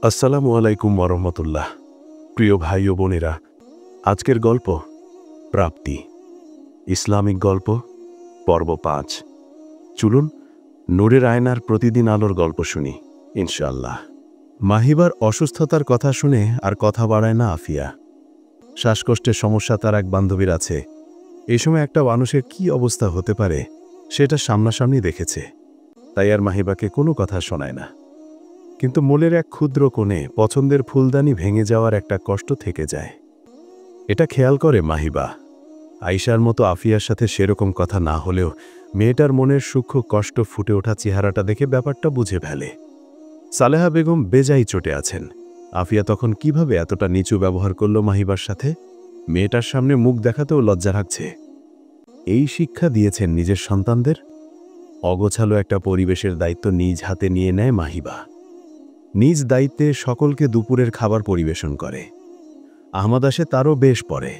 আসসালামু আলাইকুম ওরহমতুল্লাহ। প্রিয় ভাই ও বোনেরা, আজকের গল্প প্রাপ্তি, ইসলামিক গল্প, পর্ব ৫। চলুন নূরের আয়নার প্রতিদিন আলোর গল্প শুনি ইনশাআল্লাহ। মাহিবার অসুস্থতার কথা শুনে আর কথা বাড়ায় না আফিয়া। শ্বাসকষ্টের সমস্যা তার এক বান্ধবীর আছে। এই সময় একটা মানুষের কি অবস্থা হতে পারে সেটা সামনাসামনি দেখেছে, তাই আর মাহিবাকে কোনো কথা শোনায় না। কিন্তু মনের এক ক্ষুদ্র কোণে পছন্দের ফুলদানি ভেঙে যাওয়ার একটা কষ্ট থেকে যায়। এটা খেয়াল করে মাহিবা। আয়শার মতো আফিয়ার সাথে সেরকম কথা না হলেও মেয়েটার মনের সূক্ষ্ম কষ্ট ফুটে ওঠা চেহারাটা দেখে ব্যাপারটা বুঝে ফেলে। সালেহা বেগম বেজায় চটে আছেন। আফিয়া তখন কিভাবে এতটা নিচু ব্যবহার করল মাহিবার সাথে? মেয়েটার সামনে মুখ দেখাতেও লজ্জা রাখছে। এই শিক্ষা দিয়েছেন নিজের সন্তানদের? অগোছালো একটা পরিবেশের দায়িত্ব নিজ হাতে নিয়ে নেয় মাহিবা। নিজ দায়িত্বে সকলকে দুপুরের খাবার পরিবেশন করে। আহমাদ আসে তারও বেশ পরে।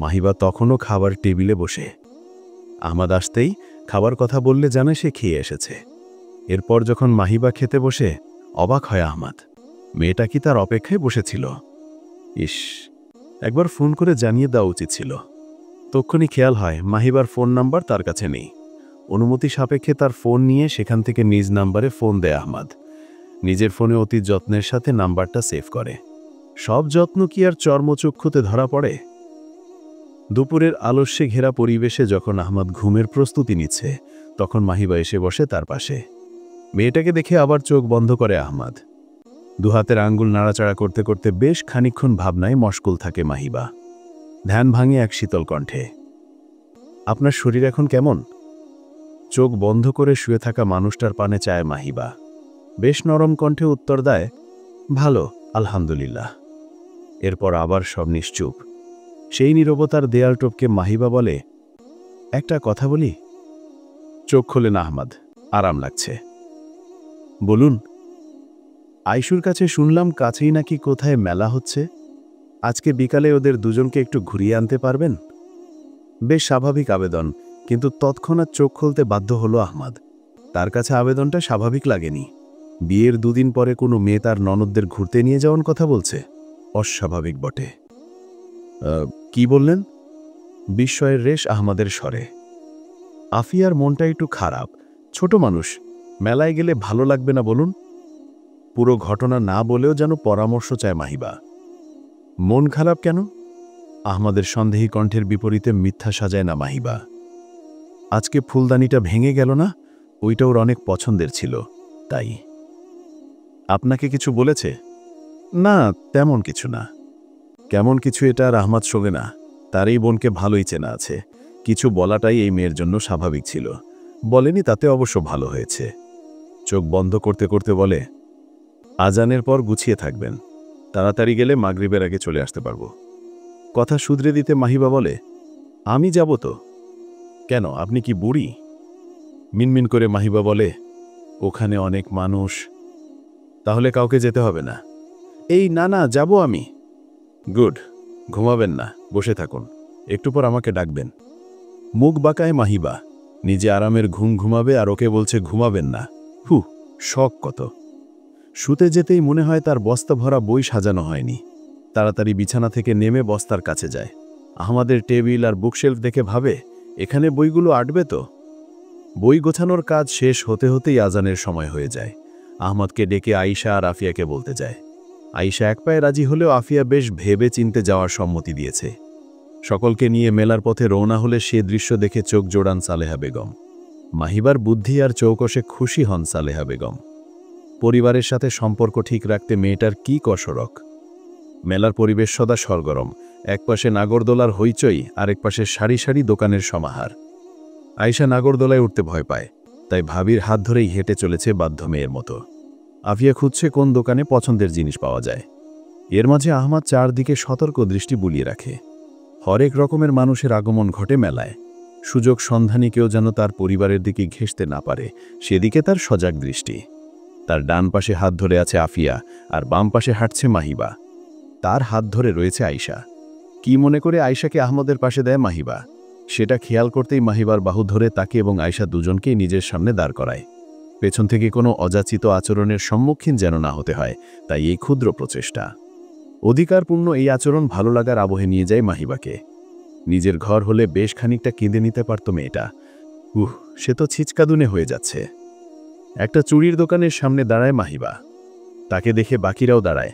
মাহিবা তখনও খাবার টেবিলে বসে। আহমাদ আসতেই খাবার কথা বললে জানে সে খেয়ে এসেছে। এরপর যখন মাহিবা খেতে বসে অবাক হয় আহমাদ। মেয়েটা কি তার অপেক্ষায় বসেছিল? ইস, একবার ফোন করে জানিয়ে দেওয়া উচিত ছিল। তক্ষুনি খেয়াল হয় মাহিবার ফোন নাম্বার তার কাছে নেই। অনুমতি সাপেক্ষে তার ফোন নিয়ে সেখান থেকে নিজ নাম্বারে ফোন দেয় আহমাদ। নিজের ফোনে অতি যত্নের সাথে নাম্বারটা সেভ করে। সব যত্ন কি আর চর্মচক্ষুতে ধরা পড়ে? দুপুরের আলস্যে ঘেরা পরিবেশে যখন আহমাদ ঘুমের প্রস্তুতি নিচ্ছে, তখন মাহিবা এসে বসে তার পাশে। মেয়েটাকে দেখে আবার চোখ বন্ধ করে আহমাদ। দুহাতের আঙ্গুল নাড়াচাড়া করতে করতে বেশ খানিকক্ষণ ভাবনায় মশগুল থাকে মাহিবা। ধ্যান ভাঙে এক শীতল কণ্ঠে। আপনার শরীর এখন কেমন? চোখ বন্ধ করে শুয়ে থাকা মানুষটার পানে চায় মাহিবা। বেশ নরম কণ্ঠে উত্তর দেয়, ভালো, আলহামদুলিল্লাহ। এরপর আবার সব নিশ্চুপ। সেই নীরবতার দেয়াল টপকে মাহিবা বলে, একটা কথা বলি? চোখ খোলেন আহমাদ। আরাম লাগছে। বলুন। আইশুর কাছে শুনলাম কাছেই নাকি কোথায় মেলা হচ্ছে। আজকে বিকালে ওদের দুজনকে একটু ঘুরিয়ে আনতে পারবেন? বেশ স্বাভাবিক আবেদন, কিন্তু তৎক্ষণাৎ চোখ খুলতে বাধ্য হলো আহমাদ। তার কাছে আবেদনটা স্বাভাবিক লাগেনি। বিয়ের দুদিন পরে কোনো মেয়ে তার ননদদের ঘুরতে নিয়ে যাওয়ার কথা বলছে, অস্বাভাবিক বটে। কি বললেন? বিস্ময়ের রেশ আহমাদের স্বরে। আফিয়ার মনটা একটু খারাপ। ছোট মানুষ, মেলায় গেলে ভালো লাগবে না বলুন? পুরো ঘটনা না বলেও যেন পরামর্শ চায় মাহিবা। মন খারাপ কেন? আহমাদের সন্দেহী কণ্ঠের বিপরীতে মিথ্যা সাজায় না মাহিবা। আজকে ফুলদানিটা ভেঙে গেল না, ওইটা ওর অনেক পছন্দের ছিল, তাই। আপনাকে কিছু বলেছে? না, তেমন কিছু না। কেমন কিছু এটা আর আহমাদ শোনে না। তার এই বোনকে ভালোই চেনা আছে। কিছু বলাটাই এই মেয়ের জন্য স্বাভাবিক ছিল। বলেনি, তাতে অবশ্য ভালো হয়েছে। চোখ বন্ধ করতে করতে বলে, আজানের পর গুছিয়ে থাকবেন। তাড়াতাড়ি গেলে মাগরিবের আগে চলে আসতে পারবো। কথা শুধরে দিতে মাহিবা বলে, আমি যাব তো। কেন, আপনি কি বুড়ি? মিনমিন করে মাহিবা বলে, ওখানে অনেক মানুষ। তাহলে কাউকে যেতে হবে না। এই না না, যাব আমি। গুড। ঘুমাবেন না, বসে থাকুন। একটু পর আমাকে ডাকবেন। মুখ বাঁকায় মাহিবা। নিজে আরামের ঘুম ঘুমাবে আর ওকে বলছে ঘুমাবেন না। শখ কত! শুতে যেতেই মনে হয় তার বস্তা ভরা বই সাজানো হয়নি। তাড়াতাড়ি বিছানা থেকে নেমে বস্তার কাছে যায়। আহমাদের টেবিল আর বুকশেলফ দেখে ভাবে, এখানে বইগুলো আটবে তো। বই গোছানোর কাজ শেষ হতে হতেই আজানের সময় হয়ে যায়। আহমদকে ডেকে আয়শা আর আফিয়াকে বলতে যায়। আয়শা এক পায়ে রাজি হলেও আফিয়া বেশ ভেবে চিনতে যাওয়ার সম্মতি দিয়েছে। সকলকে নিয়ে মেলার পথে রওনা হলে সে দৃশ্য দেখে চোখ জোড়ান সালেহা বেগম। মাহিবার বুদ্ধি আর চৌকসে খুশি হন সালেহা বেগম। পরিবারের সাথে সম্পর্ক ঠিক রাখতে মেয়েটার কি কসরক। মেলার পরিবেশ সদা সরগরম। একপাশে নাগরদোলার হইচই, আরেক পাশে সারি সারি দোকানের সমাহার। আয়শা নাগরদোলায় উঠতে ভয় পায়, তাই ভাবির হাত ধরেই হেঁটে চলেছে বাধ্য মেয়ের মতো। আফিয়া খুঁজছে কোন দোকানে পছন্দের জিনিস পাওয়া যায়। এর মাঝে আহমাদ চারদিকে সতর্ক দৃষ্টি বুলিয়ে রাখে। হরেক রকমের মানুষের আগমন ঘটে মেলায়। সুযোগ সন্ধানী কেউ যেন তার পরিবারের দিকে ঘেঁষতে না পারে, সেদিকে তার সজাগ দৃষ্টি। তার ডান পাশে হাত ধরে আছে আফিয়া, আর বাম পাশে হাঁটছে মাহিবা। তার হাত ধরে রয়েছে আয়শা। কি মনে করে আয়শাকে আহমদের পাশে দেয় মাহিবা, সেটা খেয়াল করতেই মাহিবার বাহু ধরে তাকে এবং আয়শা দুজনকেই নিজের সামনে দাঁড় করায়। পেছন থেকে কোনো অযাচিত আচরণের সম্মুখীন যেন না হতে হয়, তাই এই ক্ষুদ্র প্রচেষ্টা। অধিকারপূর্ণ এই আচরণ ভালো লাগার আবহে নিয়ে যায় মাহিবাকে। নিজের ঘর হলে বেশ খানিকটা কেঁদে নিতে পারত মেয়েটা। সে তো ছিচকাদুনে হয়ে যাচ্ছে। একটা চুড়ির দোকানের সামনে দাঁড়ায় মাহিবা। তাকে দেখে বাকিরাও দাঁড়ায়।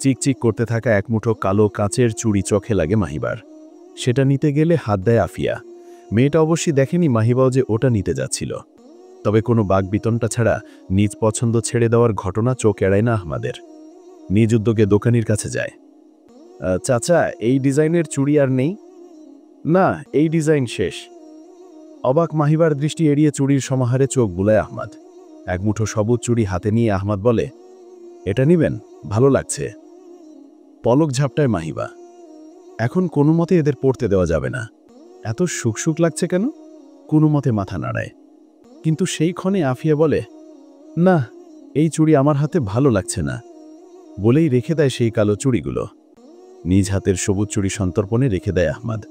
চিকচিক করতে থাকা এক মুঠো কালো কাচের চুড়ি চোখে লাগে মাহিবার। সেটা নিতে গেলে হাত দেয় আফিয়া। মেয়েটা অবশ্যই দেখেনি মাহিবাও যে ওটা নিতে যাচ্ছিল। তবে কোনো বাকবিতণ্ডা ছাড়া নিজ পছন্দ ছেড়ে দেওয়ার ঘটনা চোখ এড়ায় না আহমাদের। নিজ উদ্যোগে দোকানির কাছে যায়। চাচা, এই ডিজাইনের চুড়ি আর নেই? না, এই ডিজাইন শেষ। অবাক মাহিবার দৃষ্টি এড়িয়ে চুড়ির সমাহারে চোখ বুলায় আহমাদ। এক মুঠো সবুজ চুড়ি হাতে নিয়ে আহমাদ বলে, এটা নিবেন? ভালো লাগছে। পলক ঝাপটায় মাহিবা। এখন কোনো মতে এদের পড়তে দেওয়া যাবে না। এত সুখ লাগছে কেন? কোনো মতে মাথা নাড়ায়। কিন্তু সেই ক্ষণে আফিয়া বলে, না, এই চুড়ি আমার হাতে ভালো লাগছে না, বলেই রেখে দেয় সেই কালো চুড়িগুলো। নিজ হাতের সবুজ চুড়ি সন্তর্পণে রেখে দেয় আহমাদ।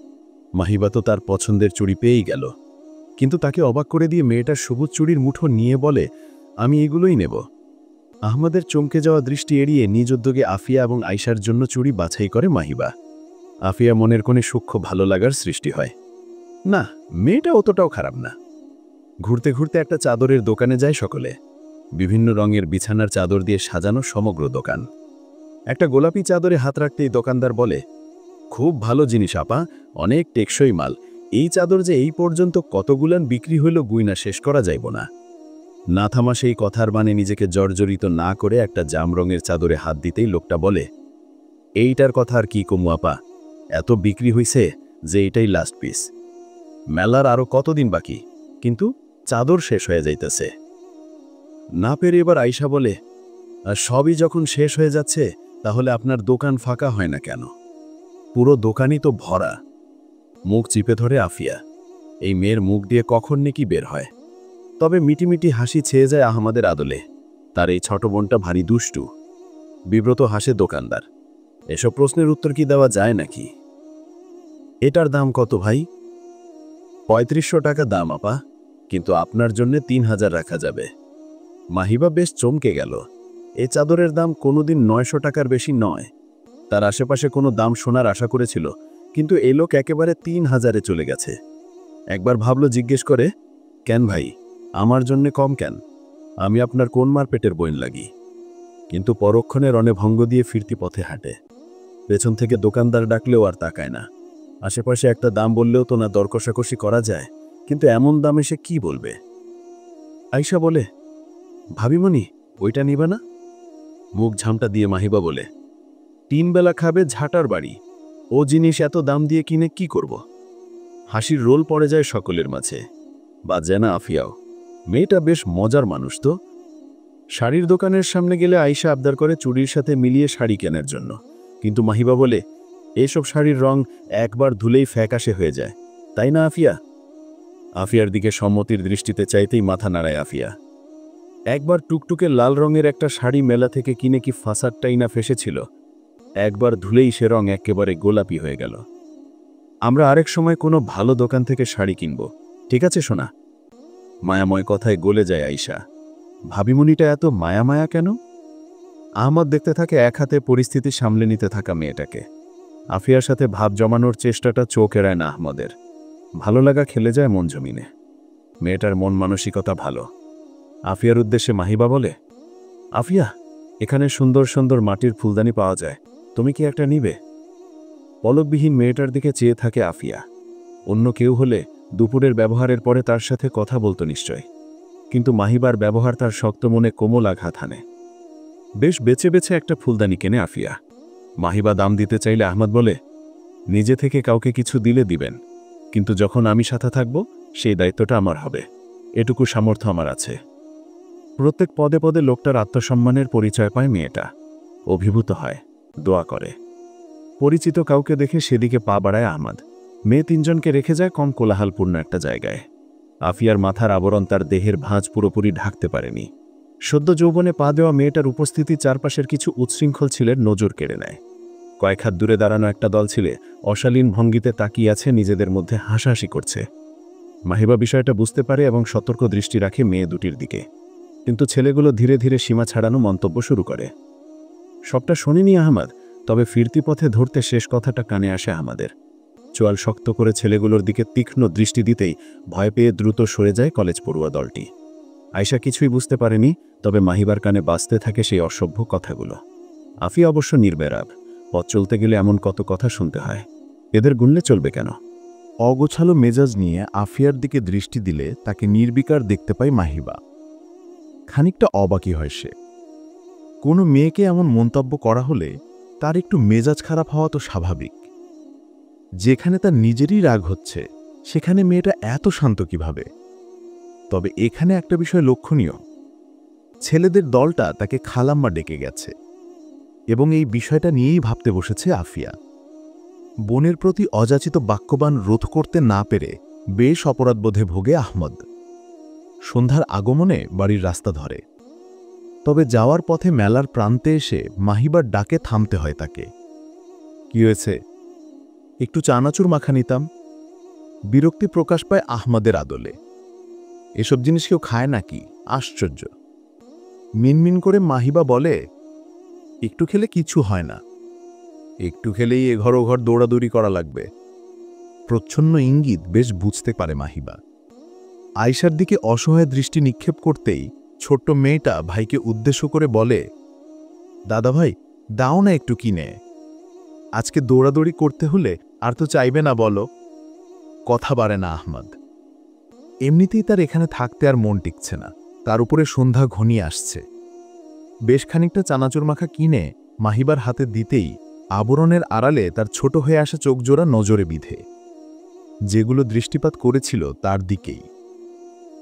মাহিবা তো তার পছন্দের চুড়ি পেয়েই গেল, কিন্তু তাকে অবাক করে দিয়ে মেয়েটার সবুজ চুড়ির মুঠো নিয়ে বলে, আমি এগুলোই নেব। আহমাদের চমকে যাওয়া দৃষ্টি এড়িয়ে নিজ উদ্যোগে আফিয়া এবং আয়শার জন্য চুড়ি বাছাই করে মাহিবা। আফিয়া মনের কোণে সূক্ষ্ম ভালো লাগার সৃষ্টি হয়। না, মেয়েটা অতটাও খারাপ না। ঘুরতে ঘুরতে একটা চাদরের দোকানে যায় সকলে। বিভিন্ন রঙের বিছানার চাদর দিয়ে সাজানো সমগ্র দোকান। একটা গোলাপি চাদরে হাত রাখতেই দোকানদার বলে, খুব ভালো জিনিস আপা, অনেক টেকসই মাল। এই চাদর যে এই পর্যন্ত কতগুলান বিক্রি হইল গুইনা শেষ করা যাইব না। না থামা সেই কথার মানে নিজেকে জর্জরিত না করে একটা জাম রঙের চাদরে হাত দিতেই লোকটা বলে, এইটার কথা আর কি কমু আপা, এত বিক্রি হইছে যে এটাই লাস্ট পিস। মেলার আরো কতদিন বাকি, কিন্তু চাদর শেষ হয়ে যাইতেছে। না পেরে এবার আয়শা বলে, সবই যখন শেষ হয়ে যাচ্ছে তাহলে আপনার দোকান ফাঁকা হয় না কেন? পুরো দোকানই তো ভরা। মুখ চিপে ধরে আফিয়া। এই মেয়ের মুখ দিয়ে কখন নাকি বের হয়। তবে মিটিমিটি হাসি ছেয়ে যায় আহমাদের আদলে। তার এই ছোট বোনটা ভারী দুষ্টু। বিব্রত হাসে দোকানদার। এসব প্রশ্নের উত্তর কি দেওয়া যায় নাকি? এটার দাম কত ভাই? ৩৫০০ টাকা দাম আপা, কিন্তু আপনার জন্য ৩০০০ রাখা যাবে। মাহিবা বেশ চমকে গেল। এই চাদরের দাম কোনোদিন ৯০০ টাকার বেশি নয়। তার আশেপাশে কোনো দাম শোনার আশা করেছিল, কিন্তু এই লোক একেবারে ৩০০০-এ চলে গেছে। একবার ভাবল জিজ্ঞেস করে, কেন ভাই, আমার জন্যে কম কেন? আমি আপনার কোন মার পেটের বইন লাগি? কিন্তু পরক্ষণে রণে ভঙ্গ দিয়ে ফিরতি পথে হাঁটে। পেছন থেকে দোকানদার ডাকলেও আর তাকায় না। আশেপাশে একটা দাম বললেও তো না দর কষাকষি করা যায়, কিন্তু এমন দামে সে কি বলবে? আয়শা বলে, ভাবিমণি, ওইটা নিবে না? মুখ ঝামটা দিয়ে মাহিবা বলে, ৩ বেলা খাবে ঝাঁটার বাড়ি, ও জিনিস এত দাম দিয়ে কিনে কি করব? হাসির রোল পড়ে যায় সকলের মাঝে। বাজে না আফিয়াও। মেয়েটা বেশ মজার মানুষ তো। শাড়ির দোকানের সামনে গেলে আয়শা আবদার করে চুড়ির সাথে মিলিয়ে শাড়ি কেনার জন্য, কিন্তু মাহিবা বলে, এসব শাড়ির রং একবার ধুলেই ফ্যাকাশে হয়ে যায়, তাই না আফিয়া? আফিয়ার দিকে সম্মতির দৃষ্টিতে চাইতেই মাথা নাড়ায় আফিয়া। একবার টুকটুকে লাল রঙের একটা শাড়ি মেলা থেকে কিনে কি ফাঁসারটাই না ফেসেছিল। একবার ধুলেই সে রং একেবারে গোলাপি হয়ে গেল। আমরা আরেক সময় কোনো ভালো দোকান থেকে শাড়ি কিনব, ঠিক আছে সোনা? মায়াময় কথায় গলে যায় আয়শা। ভাবিমণিটা এত মায়া কেন? আহমদ দেখতে থাকে এক হাতে পরিস্থিতি সামলে নিতে থাকা মেয়েটাকে। আফিয়ার সাথে ভাব জমানোর চেষ্টাটা চোখ এড়ায় না আহমদের। ভালো লাগা খেলে যায় মন জমিনে। মেয়েটার মন মানসিকতা ভালো। আফিয়ার উদ্দেশ্যে মাহিবা বলে, আফিয়া, এখানে সুন্দর সুন্দর মাটির ফুলদানি পাওয়া যায়, তুমি কি একটা নিবে? পলকবিহীন মেয়েটার দিকে চেয়ে থাকে আফিয়া। অন্য কেউ হলে দুপুরের ব্যবহারের পরে তার সাথে কথা বলতো নিশ্চয়, কিন্তু মাহিবার ব্যবহার তার শক্ত মনে কোমল আঘাত হানে। বেশ বেছে বেছে একটা ফুলদানি কেনে আফিয়া। মাহিবা দাম দিতে চাইলে আহমদ বলে, নিজে থেকে কাউকে কিছু দিলে দিবেন, কিন্তু যখন আমি সাথে থাকব সেই দায়িত্বটা আমার হবে, এটুকু সামর্থ্য আমার আছে। প্রত্যেক পদে পদে লোকটার আত্মসম্মানের পরিচয় পায় মেয়েটা। অভিভূত হয়, দোয়া করে। পরিচিত কাউকে দেখে সেদিকে পা বাড়ায় আহমদ। মেয়ে ৩ জনকে রেখে যায় কম কোলাহলপূর্ণ একটা জায়গায়। আফিয়ার মাথার আবরণ তার দেহের ভাঁজ পুরোপুরি ঢাকতে পারেনি। সদ্য যৌবনে পা দেওয়া মেয়েটার উপস্থিতি চারপাশের কিছু উচ্ছৃঙ্খল ছেলের নজর কেড়ে নেয়। কয়েক হাত দূরে দাঁড়ানো একটা দল ছেলে অশালীন ভঙ্গিতে তাকিয়ে আছে, নিজেদের মধ্যে হাসাহাসি করছে। মাহিবা বিষয়টা বুঝতে পারে এবং সতর্ক দৃষ্টি রাখে মেয়ে দুটির দিকে। কিন্তু ছেলেগুলো ধীরে ধীরে সীমা ছাড়ানো মন্তব্য শুরু করে। সবটা শোনেনি আহমদ, তবে ফিরতি পথে ধরতে শেষ কথাটা কানে আসে আমাদের। চোয়াল শক্ত করে ছেলেগুলোর দিকে তীক্ষ্ণ দৃষ্টি দিতেই ভয় পেয়ে দ্রুত সরে যায় কলেজ পড়ুয়া দলটি। আয়শা কিছুই বুঝতে পারেনি, তবে মাহিবার কানে বাজতে থাকে সেই অসভ্য কথাগুলো। আফিয়া অবশ্য নির্বেরাগ। পথ চলতে গেলে এমন কত কথা শুনতে হয়, এদের গুনলে চলবে কেন? অগোছালো মেজাজ নিয়ে আফিয়ার দিকে দৃষ্টি দিলে তাকে নির্বিকার দেখতে পায় মাহিবা। খানিকটা অবাকি হয় সে। কোনো মেয়েকে এমন মন্তব্য করা হলে তার একটু মেজাজ খারাপ হওয়া তো স্বাভাবিক। যেখানে তার নিজেরই রাগ হচ্ছে সেখানে মেয়েটা এত শান্ত কিভাবে? তবে এখানে একটা বিষয় লক্ষণীয়, ছেলেদের দলটা তাকে খালাম্মা ডেকে গেছে এবং এই বিষয়টা নিয়েই ভাবতে বসেছে আফিয়া। বোনের প্রতি অযাচিত বাক্যবান রোধ করতে না পেরে বেশ অপরাধবোধে ভোগে আহমদ। সন্ধ্যার আগমনে বাড়ির রাস্তা ধরে, তবে যাওয়ার পথে মেলার প্রান্তে এসে মাহিবার ডাকে থামতে হয় তাকে। কি হয়েছে? একটু চানাচুর মাখা নিতাম। বিরক্তি প্রকাশ পায় আহমদের আদলে। এসব জিনিস কেউ খায় নাকি? আশ্চর্য। মিনমিন করে মাহিবা বলে, একটু খেলে কিছু হয় না, একটু খেলেই এঘর ওঘর দৌড়াদৌড়ি করা লাগবে। প্রচ্ছন্ন ইঙ্গিত বেশ বুঝতে পারে মাহিবা। আয়শার দিকে অসহায় দৃষ্টি নিক্ষেপ করতেই ছোট্ট মেয়েটা ভাইকে উদ্দেশ্য করে বলে, দাদা ভাই, দাও না একটু কিনে। আজকে দৌড়াদৌড়ি করতে হলে আর তো চাইবে না বলো? কথা বাড়ে না আহমদ। এমনিতেই তার এখানে থাকতে আর মন টিকছে না, তার উপরে সন্ধ্যা ঘনিয়ে আসছে। বেশ খানিকটা চানাচুর মাখা কিনে মাহিবার হাতে দিতেই আবরণের আড়ালে তার ছোট হয়ে আসা চোখজোড়া নজরে বিধে। যেগুলো দৃষ্টিপাত করেছিল তার দিকেই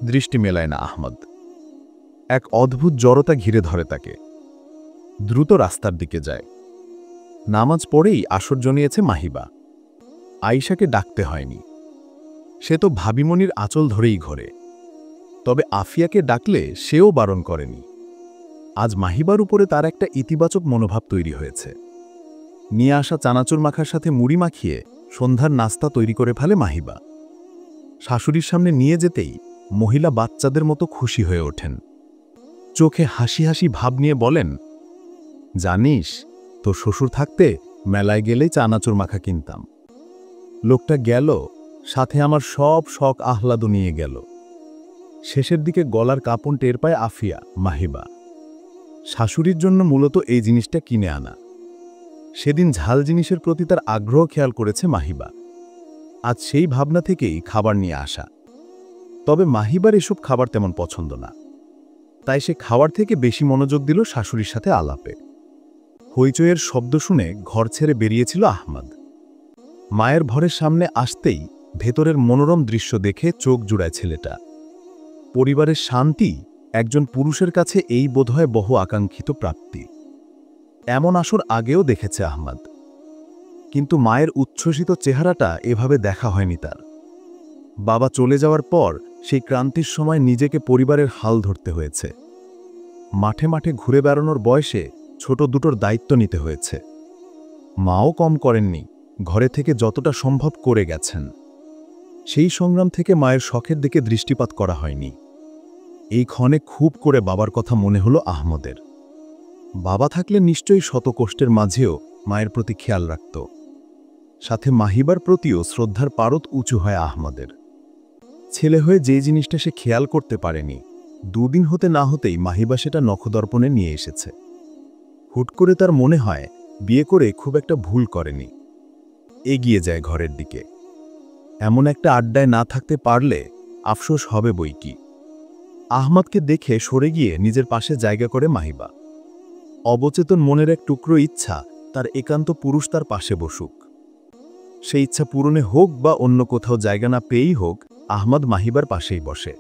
দৃষ্টি মেলায় না আহমদ। এক অদ্ভুত জড়তা ঘিরে ধরে তাকে। দ্রুত রাস্তার দিকে যায়। নামাজ পড়েই আসর জনিয়েছে মাহিবা। আয়শাকে ডাকতে হয়নি, সে তো ভাবিমনির আঁচল ধরেই ঘোরে। তবে আফিয়াকে ডাকলে সেও বারণ করেনি। আজ মাহিবার উপরে তার একটা ইতিবাচক মনোভাব তৈরি হয়েছে। নিয়ে আসা চানাচুর মাখার সাথে মুড়ি মাখিয়ে সন্ধ্যার নাস্তা তৈরি করে ফেলে মাহিবা। শাশুড়ির সামনে নিয়ে যেতেই মহিলা বাচ্চাদের মতো খুশি হয়ে ওঠেন। চোখে হাসি হাসি ভাব নিয়ে বলেন, জানিস, তোর শ্বশুর থাকতে মেলায় গেলেই চানাচুর মাখা কিনতাম। লোকটা গেল, সাথে আমার সব শখ আহ্লাদও নিয়ে গেল। শেষের দিকে গলার কাপড় টের পায় আফিয়া, মাহিবা। শাশুড়ির জন্য মূলত এই জিনিসটা কিনে আনা। সেদিন ঝাল জিনিসের প্রতি তার আগ্রহ খেয়াল করেছে মাহিবা। আজ সেই ভাবনা থেকেই খাবার নিয়ে আসা। তবে মাহিবার এসব খাবার তেমন পছন্দ না, তাই সে খাওয়ার থেকে বেশি মনোযোগ দিল শাশুড়ির সাথে আলাপে। হইচইয়ের শব্দ শুনে ঘর ছেড়ে বেরিয়েছিল আহমদ। মায়ের ঘরের সামনে আসতেই ভেতরের মনোরম দৃশ্য দেখে চোখ জুড়ায় ছেলেটা। পরিবারের শান্তি একজন পুরুষের কাছে এই বোধহয় বহু আকাঙ্ক্ষিত প্রাপ্তি। এমন আসর আগেও দেখেছে আহমদ, কিন্তু মায়ের উচ্ছ্বসিত চেহারাটা এভাবে দেখা হয়নি তার। বাবা চলে যাওয়ার পর সেই ক্রান্তির সময় নিজেকে পরিবারের হাল ধরতে হয়েছে। মাঠে মাঠে ঘুরে বেড়ানোর বয়সে ছোট দুটোর দায়িত্ব নিতে হয়েছে। মাও কম করেননি, ঘরে থেকে যতটা সম্ভব করে গেছেন। সেই সংগ্রাম থেকে মায়ের শখের দিকে দৃষ্টিপাত করা হয়নি। এই ক্ষণে খুব করে বাবার কথা মনে হলো আহমদের। বাবা থাকলে নিশ্চয়ই শত কষ্টের মাঝেও মায়ের প্রতি খেয়াল রাখত। সাথে মাহিবার প্রতিও শ্রদ্ধার পারদ উঁচু হয় আহমদের। ছেলে হয়ে যে জিনিসটা সে খেয়াল করতে পারেনি, দুদিন হতে না হতেই মাহিবা সেটা নখদর্পণে নিয়ে এসেছে। হুট করে তার মনে হয় বিয়ে করে খুব একটা ভুল করেনি। এগিয়ে যায় ঘরের দিকে। এমন একটা আড্ডায় না থাকতে পারলে আফসোস হবে বইকি। আহমদকে দেখে সরে গিয়ে নিজের পাশে জায়গা করে মাহিবা। অবচেতন মনের এক টুকরো ইচ্ছা তার একান্ত পুরুষ তার পাশে বসুক। সেই ইচ্ছা পূরণে হোক বা অন্য কোথাও জায়গা না পেয়েই হোক, আহমদ মাহিবার পাশেই বসে।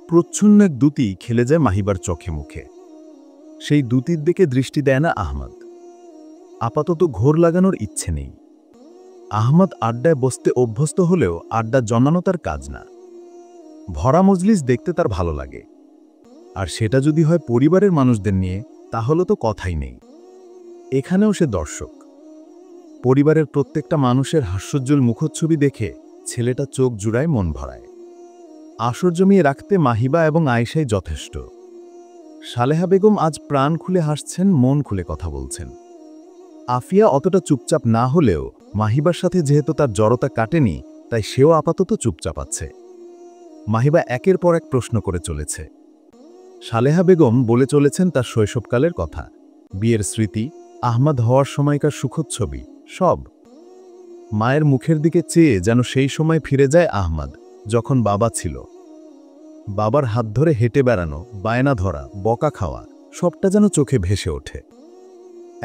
প্রচ্ছন্ন এক দ্যুতি খেলে যায় মাহিবার চোখে মুখে। সেই দ্যুতির দিকে দৃষ্টি দেয় না আহমদ। আপাতত ঘোর লাগানোর ইচ্ছে নেই। আহমদ আড্ডায় বসতে অভ্যস্ত হলেও আড্ডা জমানো তার কাজ না। ভরা মজলিস দেখতে তার ভালো লাগে, আর সেটা যদি হয় পরিবারের মানুষদের নিয়ে, তাহলে তো কথাই নেই। এখানেও সে দর্শক। পরিবারের প্রত্যেকটা মানুষের হাস্যোজ্জ্বল মুখচ্ছবি দেখে ছেলেটা চোখ জুড়ায়, মন ভরায়। আসর জমিয়ে রাখতে মাহিবা এবং আয়েশাই যথেষ্ট। সালেহা বেগম আজ প্রাণ খুলে হাসছেন, মন খুলে কথা বলছেন। আফিয়া অতটা চুপচাপ না হলেও মাহিবার সাথে যেহেতু তার জড়তা কাটেনি, তাই সেও আপাতত চুপচাপ আছে। মাহিবা একের পর এক প্রশ্ন করে চলেছে। সালেহা বেগম বলে চলেছেন তার শৈশবকালের কথা, বিয়ের স্মৃতি, আহমদ হওয়ার সময়কার সুখদ ছবি, সব। মায়ের মুখের দিকে চেয়ে যেন সেই সময় ফিরে যায় আহমদ, যখন বাবা ছিল। বাবার হাত ধরে হেঁটে বেড়ানো, বায়না ধরা, বকা খাওয়া, সবটা যেন চোখে ভেসে ওঠে।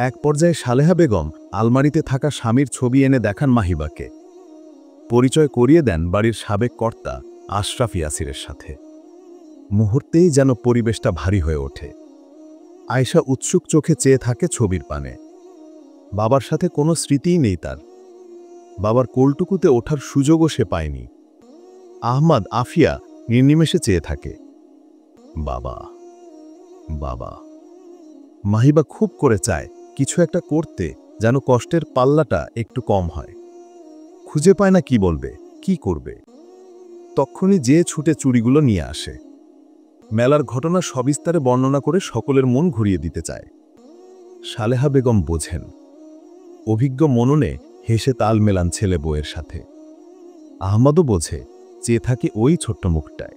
এক পর্যায়ে সালেহা বেগম আলমারিতে থাকা স্বামীর ছবি এনে দেখান মাহিবাকে। পরিচয় করিয়ে দেন বাড়ির সাবেক কর্তা আশরাফ ইয়াসিরের সাথে। মুহূর্তেই যেন পরিবেশটা ভারী হয়ে ওঠে। আয়েশা উৎসুক চোখে চেয়ে থাকে ছবির পানে। বাবার সাথে কোনো স্মৃতিই নেই তার। বাবার কোলটুকুতে ওঠার সুযোগও সে পায়নি। আহমদ, আফিয়া নির্নিমেষে চেয়ে থাকে। বাবা, বাবা। মাহিবা খুব করে চায় কিছু একটা করতে, যেন কষ্টের পাল্লাটা একটু কম হয়। খুঁজে পায় না কি বলবে, কি করবে। তক্ষুনি যে ছুটে চুড়িগুলো নিয়ে আসে। মেলার ঘটনা সবিস্তারে বর্ণনা করে সকলের মন ঘুরিয়ে দিতে চায়। সালেহা বেগম বোঝেন। অভিজ্ঞ মননে হেসে তাল মেলান ছেলে বউয়ের সাথে। আহমদও বোঝে, চেয়ে থাকে ওই ছোট্ট মুখটায়।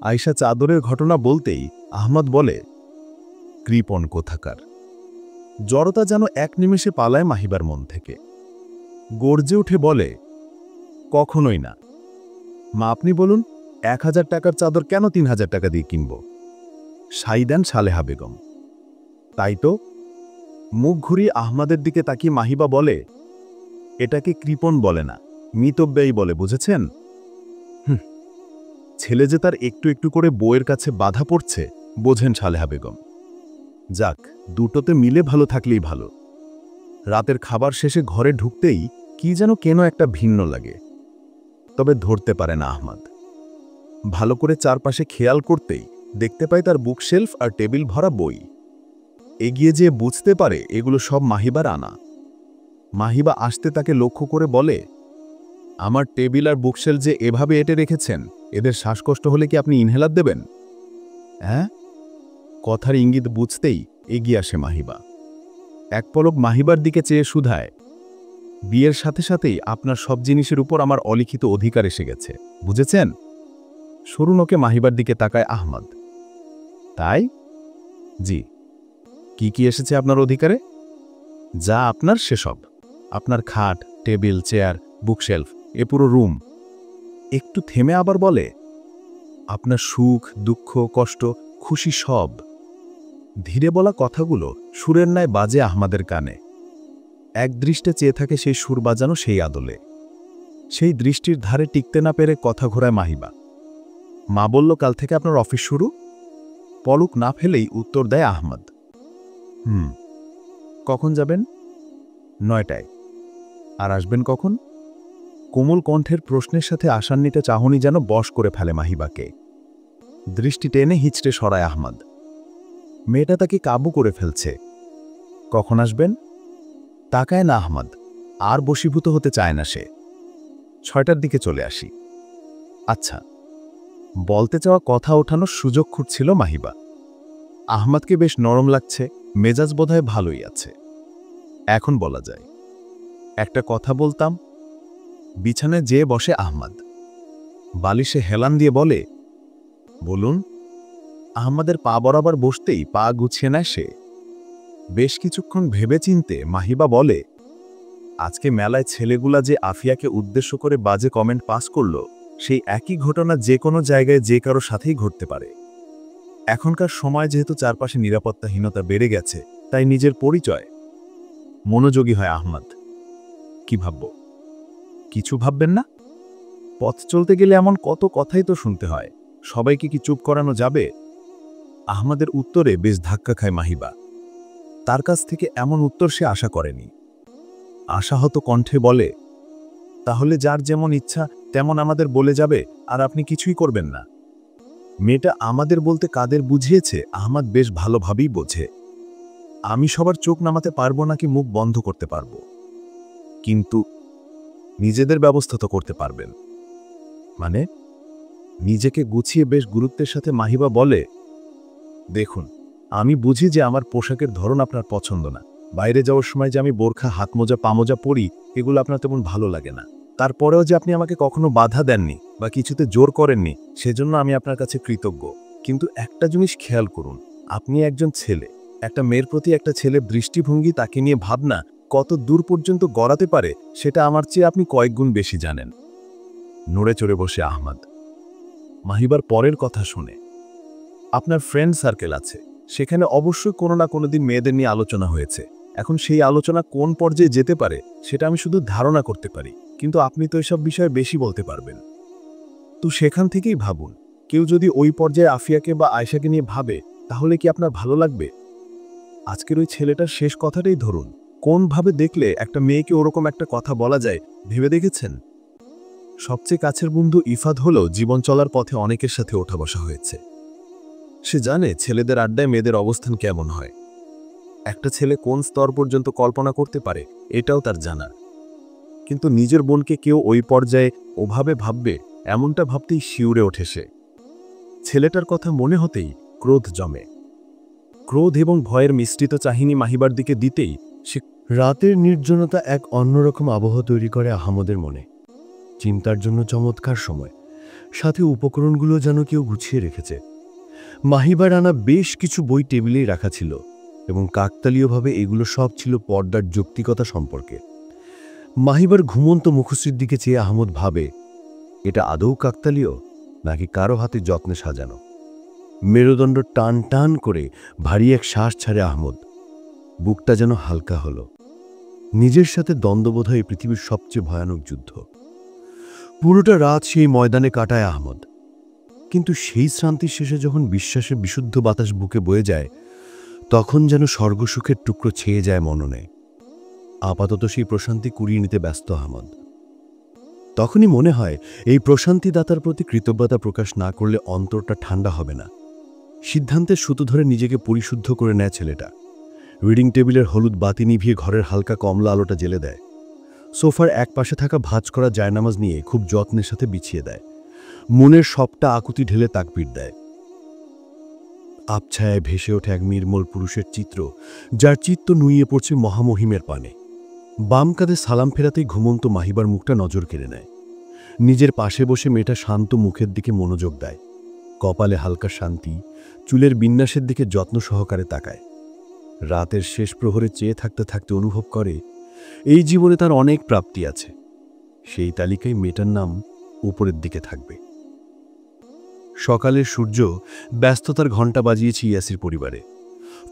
আয়েশা চাদরের ঘটনা বলতেই আহমদ বলে, কৃপণ কোথাকার। জড়তা যেন এক নিমেষে পালায় মাহিবার মন থেকে। গর্জে উঠে বলে, কখনোই না মা, আপনি বলুন 1000 টাকার চাদর কেন 3000 টাকা দিয়ে কিনব? সাই দেন সালেহা বেগম। তাই তো। মুখ ঘুরিয়ে আহমদের দিকে তাকিয়ে মাহিবা বলে, এটাকে কৃপণ বলে না, মিতব্যয়ী বলে, বুঝেছেন? ছেলে যে তার একটু একটু করে বউয়ের কাছে বাধা পড়ছে, বোঝেন সালেহা বেগম। যাক, দুটোতে মিলে ভালো থাকলেই ভালো। রাতের খাবার শেষে ঘরে ঢুকতেই কি যেন কেন একটা ভিন্ন লাগে। তবে ধরতে পারে না আহমদ। ভালো করে চারপাশে খেয়াল করতেই দেখতে পায় তার বুকশেলফ আর টেবিল ভরা বই। এগিয়ে যেয়ে বুঝতে পারে এগুলো সব মাহিবার আনা। মাহিবা আসতে তাকে লক্ষ্য করে বলে, আমার টেবিল আর বুকশেলফ যে এভাবে এঁটে রেখেছেন, এদের শ্বাসকষ্ট হলে কি আপনি ইনহেলার দেবেন? হ্যাঁ? কথার ইঙ্গিত বুঝতেই এগিয়ে আসে মাহিবা। এক পলক মাহিবার দিকে চেয়ে শুধায়, বিয়ের সাথে সাথেই আপনার সব জিনিসের উপর আমার অলিখিত অধিকার এসে গেছে, বুঝেছেন? সরুনকে মাহিবার দিকে তাকায় আহমদ। তাই? জি। কি কি এসেছে আপনার অধিকারে? যা আপনার সেসব। আপনার খাট, টেবিল, চেয়ার, বুকশেলফ, এ পুরো রুম। একটু থেমে আবার বলে, আপনার সুখ, দুঃখ, কষ্ট, খুশি সব। ধীরে বলা কথাগুলো সুরের ন্যায় বাজে আহমদের কানে। এক দৃষ্টে চেয়ে থাকে সেই সুর বাজানো সেই আদলে। সেই দৃষ্টির ধারে টিকতে না পেরে কথা ঘোরায় মাহিবা। মা বলল কাল থেকে আপনার অফিস শুরু? পলক না ফেলেই উত্তর দেয় আহমদ। কখন যাবেন? 9টায়। আর আসবেন কখন? কোমল কণ্ঠের প্রশ্নের সাথে আশান্বিত চাহনি যেন বশ করে ফেলে মাহিবাকে। দৃষ্টি টেনে হিচড়ে সরায় আহমদ। মেয়েটা তাকে কাবু করে ফেলছে। কখন আসবেন? তাকায় না আহমদ। আর বশীভূত হতে চায় না সে। 6টার দিকে চলে আসি। আচ্ছা। বলতে চাওয়া কথা ওঠানোর সুযোগ খুঁজছিল মাহিবা। আহমদকে বেশ নরম লাগছে, মেজাজ বোধহয় ভালোই আছে। এখন বলা যায়। একটা কথা বলতাম। বিছানায় যেয়ে বসে আহমদ। বালিশে হেলান দিয়ে বলে, বলুন। আহমদের পা বরাবর বসতেই পা গুছিয়ে নেয় সে। বেশ কিছুক্ষণ ভেবে চিনতে মাহিবা বলে, আজকে মেলায় ছেলেগুলা যে আফিয়াকে উদ্দেশ্য করে বাজে কমেন্ট পাস করল, সেই একই ঘটনা যে কোনো জায়গায় যে কারো সাথেই ঘটতে পারে। এখনকার সময় যেহেতু চারপাশে নিরাপত্তাহীনতা বেড়ে গেছে, তাই নিজের পরিচয়। মনোযোগী হয় আহমদ। কি ভাবব? কিছু ভাববেন না? পথ চলতে গেলে এমন কত কথাই তো শুনতে হয়, সবাইকে কি চুপ করানো যাবে? আহমদের উত্তরে বেশ ধাক্কা খায় মাহিবা। তার কাছ থেকে এমন উত্তর সে আশা করেনি। আশাহত কণ্ঠে বলে, তাহলে যার যেমন ইচ্ছা তেমন আমাদের বলে যাবে, আর আপনি কিছুই করবেন না? মেয়েটা আমাদের বলতে কাদের বুঝিয়েছে আহমদ বেশ ভালোভাবেই বোঝে। আমি সবার চোখ নামাতে পারবো নাকি মুখ বন্ধ করতে পারবো, কিন্তু নিজেদের ব্যবস্থা তো করতে পারবেন। মানে? নিজেকে গুছিয়ে বেশ গুরুত্বের সাথে মাহিবা বলে, দেখুন, আমি বুঝি যে আমার পোশাকের ধরন আপনার পছন্দ না। বাইরে যাওয়ার সময় যে আমি বোরখা, হাতমোজা, পামোজা পরি, এগুলো আপনার তেমন ভালো লাগে না। তারপরেও যে আপনি আমাকে কখনো বাধা দেননি বা কিছুতে জোর করেননি, সেজন্য আমি আপনার কাছে কৃতজ্ঞ। কিন্তু একটা জিনিস খেয়াল করুন, আপনি একজন ছেলে। একটা মেয়ের প্রতি একটা ছেলের দৃষ্টিভঙ্গি, তাকে নিয়ে ভাবনা কত দূর পর্যন্ত গড়াতে পারে, সেটা আমার চেয়ে আপনি কয়েক গুণ বেশি জানেন। নড়ে চড়ে বসে আহমদ মাহিবার পরের কথা শুনে, আপনার ফ্রেন্ড সার্কেল আছে, সেখানে অবশ্যই কোনো না কোনো দিন মেয়েদের নিয়ে আলোচনা হয়েছে। এখন সেই আলোচনা কোন পর্যায়ে যেতে পারে সেটা আমি শুধু ধারণা করতে পারি, কিন্তু আপনি তো এসব বিষয়ে বেশি বলতে পারবেন। তো সেখান থেকেই ভাবুন, কেউ যদি ওই পর্যায়ে আফিয়াকে বা আয়েশাকে নিয়ে ভাবে, তাহলে কি আপনার ভালো লাগবে? আজকের ওই ছেলেটার শেষ কথাটাই ধরুন, কোনভাবে দেখলে একটা মেয়েকে ওরকম একটা কথা বলা যায় ভেবে দেখেছেন? সবচেয়ে কাছের বন্ধু ইফাদ হলেও জীবন চলার পথে অনেকের সাথে ওঠা বসা হয়েছে। সে জানে ছেলেদের আড্ডায় মেয়েদের অবস্থান কেমন হয়, একটা ছেলে কোন স্তর পর্যন্ত কল্পনা করতে পারে এটাও তার জানা। কিন্তু নিজের বোনকে কেউ ওই পর্যায়ে ওভাবে ভাববে, এমনটা ভাবতেই শিউরে ওঠে সে। ছেলেটার কথা মনে হতেই ক্রোধ জমে। ক্রোধ এবং ভয়ের মিশ্রিত চাহিনি মাহিবার দিকে দিতেই সে রাতের নির্জনতা এক অন্যরকম আবহ তৈরি করে আহমদের মনে। চিন্তার জন্য চমৎকার সময়, সাথে উপকরণগুলো যেন কেউ গুছিয়ে রেখেছে। মাহিবার আনা বেশ কিছু বই টেবিলেই রাখা ছিল, এবং কাকতালীয়ভাবে এগুলো সব ছিল পর্দার যৌক্তিকতা সম্পর্কে। মাহিবার ঘুমন্ত মুখশ্রীর দিকে চেয়ে আহমদ ভাবে, এটা আদৌ কাকতালীয় নাকি কারো হাতে যত্নে সাজানো। মেরুদণ্ড টান টান করে ভারী এক শ্বাস ছাড়ে আহমদ। বুকটা যেন হালকা হলো। নিজের সাথে দ্বন্দ্ববোধ হয় পৃথিবীর সবচেয়ে ভয়ানক যুদ্ধ। পুরোটা রাত সেই ময়দানে কাটায় আহমদ, কিন্তু সেই শ্রান্তির শেষে যখন বিশ্বাসের বিশুদ্ধ বাতাস বুকে বয়ে যায়, তখন যেন স্বর্গসুখের টুকরো ছেয়ে যায় মননে। আপাতত সেই প্রশান্তি কুড়িয়ে নিতে ব্যস্ত আহমদ। তখনই মনে হয়, এই প্রশান্তিদাতার প্রতি কৃতজ্ঞতা প্রকাশ না করলে অন্তরটা ঠান্ডা হবে না। সিদ্ধান্তের সুতো ধরে নিজেকে পরিশুদ্ধ করে নেয় ছেলেটা। রিডিং টেবিলের হলুদ বাতি নিভিয়ে ঘরের হালকা কমলা আলোটা জ্বেলে দেয়। সোফার এক পাশে থাকা ভাঁজ করা জায়নামাজ নিয়ে খুব যত্নের সাথে বিছিয়ে দেয়। মনের সবটা আকুতি ঢেলে তাকবীর দেয়। আবছায়ায় ভেসে ওঠে এক নির্মল পুরুষের চিত্র, যার চিত্ত নুইয়ে পড়ছে মহামহিমের পানে। বাম কাঁধে সালাম ফেরাতেই ঘুমন্ত মাহিবার মুখটা নজর কেড়ে নেয়। নিজের পাশে বসে মেয়েটা শান্ত মুখের দিকে মনোযোগ দেয়। কপালে হালকা শান্তি, চুলের বিন্যাসের দিকে যত্ন সহকারে তাকায়। রাতের শেষ প্রহরে চেয়ে থাকতে থাকতে অনুভব করে, এই জীবনে তার অনেক প্রাপ্তি আছে, সেই তালিকায় মেয়েটার নাম উপরের দিকে থাকবে। সকালের সূর্য ব্যস্ততার ঘণ্টা বাজিয়েছে ইয়াসির পরিবারে।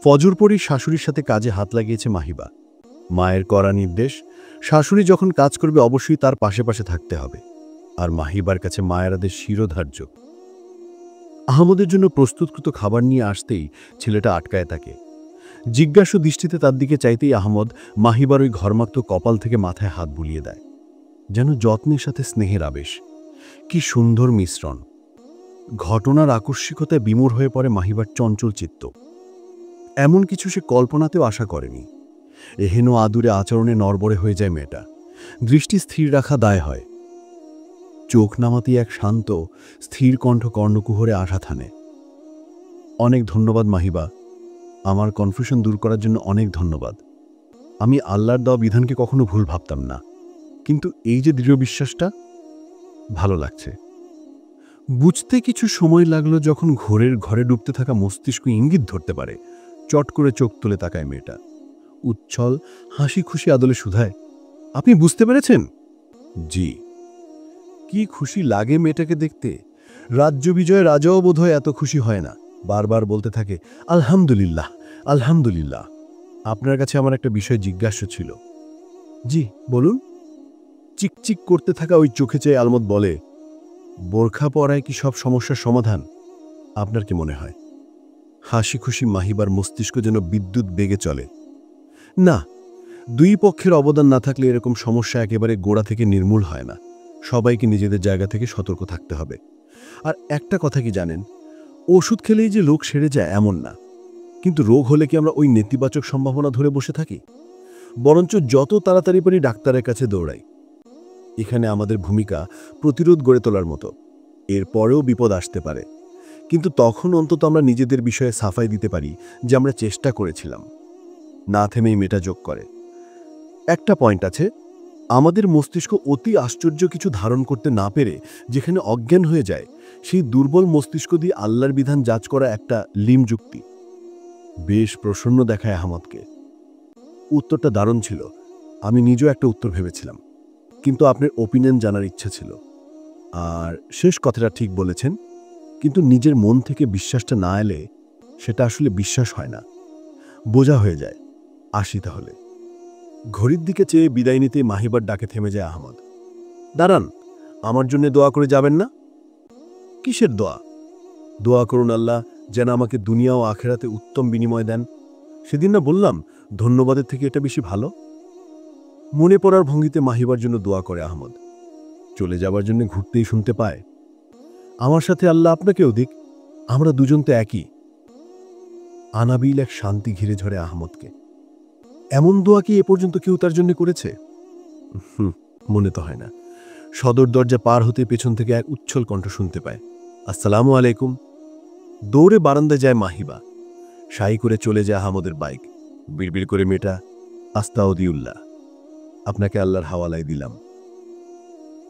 ফজর পরই শাশুড়ির সাথে কাজে হাত লাগিয়েছে মাহিবা। মায়ের কড়া নির্দেশ, শাশুড়ি যখন কাজ করবে অবশ্যই তার পাশে পাশে থাকতে হবে, আর মাহিবার কাছে মায়ের আদেশ শিরোধার্য। আহমদের জন্য প্রস্তুতকৃত খাবার নিয়ে আসতেই ছেলেটা আটকায় থাকে। জিজ্ঞাসু দৃষ্টিতে তার দিকে চাইতেই আহমদ মাহিবার ওই ঘরমাক্ত কপাল থেকে মাথায় হাত বুলিয়ে দেয়, যেন যত্নের সাথে স্নেহের আবেশ। কি সুন্দর মিশ্রণ! ঘটনার আকস্মিকতায় বিমূঢ় হয়ে পড়ে মাহিবার চঞ্চল চিত্ত। এমন কিছু সে কল্পনাতেও আশা করেনি। এহেন আদুরে আচরণে নড়বড়ে হয়ে যায় মেয়েটা। দৃষ্টি স্থির রাখা দায় হয়। চোখ নামাতেই এক শান্ত স্থির কণ্ঠ কর্ণকুহরে আশা থানে। অনেক ধন্যবাদ মাহিবা, আমার কনফিউশন দূর করার জন্য অনেক ধন্যবাদ। আমি আল্লাহর দেওয়া বিধানকে কখনো ভুল ভাবতাম না, কিন্তু এই যে দৃঢ় বিশ্বাসটা, ভালো লাগছে। বুঝতে কিছু সময় লাগলো। যখন ঘরে ডুবতে থাকা মস্তিষ্ক ইঙ্গিত ধরতে পারে, চট করে চোখ তুলে তাকায় মেয়েটা। উচ্ছল হাসি খুশি আদলে শুধায়, আপনি বুঝতে পেরেছেন? জি। কি খুশি লাগে মেয়েটাকে দেখতে। রাজ্য বিজয়ে রাজাও বোধহয় এত খুশি হয় না। বারবার বলতে থাকে, আলহামদুলিল্লাহ, আলহামদুলিল্লাহ। আপনার কাছে আমার একটা বিষয় জিজ্ঞাস্য ছিল। জি বলুন। চিকচিক করতে থাকা ওই চোখে চেয়ে আলমত বলে, বোরখা পরায় কি সব সমস্যার সমাধান? আপনার কি মনে হয়? হাসি খুশি মাহিবার মস্তিষ্ক যেন বিদ্যুৎ বেগে চলে। না, দুই পক্ষের অবদান না থাকলে এরকম সমস্যা একেবারে গোড়া থেকে নির্মূল হয় না। সবাইকে নিজেদের জায়গা থেকে সতর্ক থাকতে হবে। আর একটা কথা কি জানেন, ওষুধ খেলেই যে রোগ সেরে যায় এমন না। কিন্তু রোগ হলে কি আমরা ওই নেতিবাচক সম্ভাবনা ধরে বসে থাকি? বরঞ্চ যত তাড়াতাড়ি পারি ডাক্তারের কাছে দৌড়াই। এখানে আমাদের ভূমিকা প্রতিরোধ গড়ে তোলার মতো। এরপরেও বিপদ আসতে পারে, কিন্তু তখন অন্তত আমরা নিজেদের বিষয়ে সাফাই দিতে পারি যে আমরা চেষ্টা করেছিলাম। না থেমেই মেয়েটা যোগ করে, একটা পয়েন্ট আছে, আমাদের মস্তিষ্ক অতি আশ্চর্য কিছু ধারণ করতে না পেরে যেখানে অজ্ঞান হয়ে যায়, সেই দুর্বল মস্তিষ্ক দিয়ে আল্লাহর বিধান যাচ করা একটা লিম যুক্তি। বেশ প্রসন্ন দেখায় আহমদকে। উত্তরটা দারুণ ছিল। আমি নিজেও একটা উত্তর ভেবেছিলাম, কিন্তু আপনার ওপিনিয়ন জানার ইচ্ছা ছিল। আর শেষ কথাটা ঠিক বলেছেন, কিন্তু নিজের মন থেকে বিশ্বাসটা না এলে সেটা আসলে বিশ্বাস হয় না, বোঝা হয়ে যায়। আসি তাহলে। ঘড়ির দিকে চেয়ে বিদায় নিতে মাহিবার ডাকে থেমে যায় আহমদ। দাঁড়ান, আমার জন্য দোয়া করে যাবেন না? কিসের দোয়া? দোয়া করুন আল্লাহ যেন আমাকে দুনিয়া ও আখেরাতে উত্তম বিনিময় দেন। সেদিন না বললাম ধন্যবাদের থেকে এটা বেশি ভালো? মনে পড়ার ভঙ্গিতে মাহিবার জন্য দোয়া করে আহমদ। চলে যাবার জন্য ঘুরতেই শুনতে পায়, আমার সাথে আল্লাহ আপনাকেও দিক, আমরা দুজন তো একই। আনাবিল এক শান্তি ঘিরে ঝরে আহমদকে। এমন দোয়া কি এ পর্যন্ত কেউ তার জন্য করেছে? মনে তো হয় না। সদর দরজা পার হতে পেছন থেকে এক উচ্ছল কণ্ঠ শুনতে পায়, আসসালামু আলাইকুম। দৌড়ে বারান্দায় যায় মাহিবা। শাই করে চলে যায় আহমদের বাইক। বিড়বিড় করে মেয়েটা, আস্তাউদিউল্লাহ, আপনাকে আল্লাহর হাওয়ালায় দিলাম।